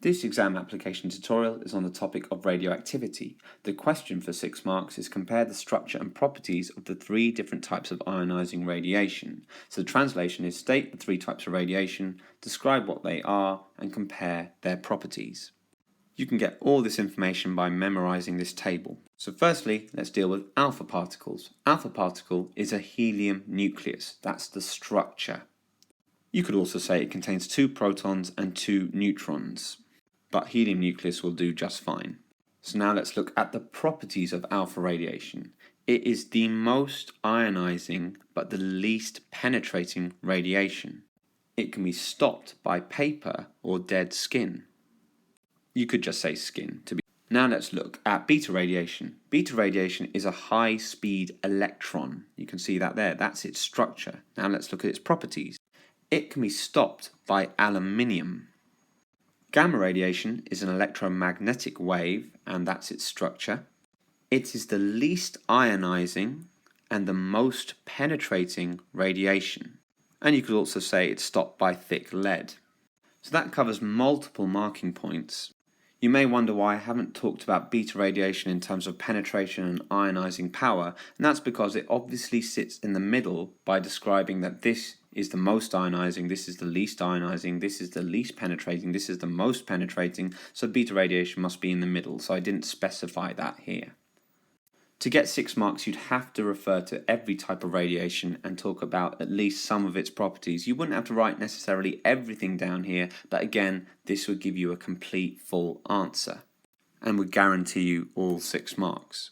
This exam application tutorial is on the topic of radioactivity. The question for 6 marks is compare the structure and properties of the 3 different types of ionizing radiation. So the translation is state the 3 types of radiation, describe what they are, and compare their properties. You can get all this information by memorizing this table. So firstly, let's deal with alpha particles. Alpha particle is a helium nucleus. That's the structure. You could also say it contains 2 protons and 2 neutrons. But helium nucleus will do just fine. So now let's look at the properties of alpha radiation. It is the most ionizing but the least penetrating radiation. It can be stopped by paper or dead skin. You could just say skin to be. Now let's look at beta radiation. Beta radiation is a high-speed electron. You can see that there. That's its structure. Now let's look at its properties. It can be stopped by aluminium. Gamma radiation is an electromagnetic wave, and that's its structure. It is the least ionizing and the most penetrating radiation. And you could also say it's stopped by thick lead. So that covers multiple marking points. You may wonder why I haven't talked about beta radiation in terms of penetration and ionizing power, and that's because it obviously sits in the middle by describing that this is the most ionizing, this is the least ionizing, this is the least penetrating, this is the most penetrating, so beta radiation must be in the middle, so I didn't specify that here. To get 6 marks, you'd have to refer to every type of radiation and talk about at least some of its properties. You wouldn't have to write necessarily everything down here, but again, this would give you a complete full answer and would guarantee you all 6 marks.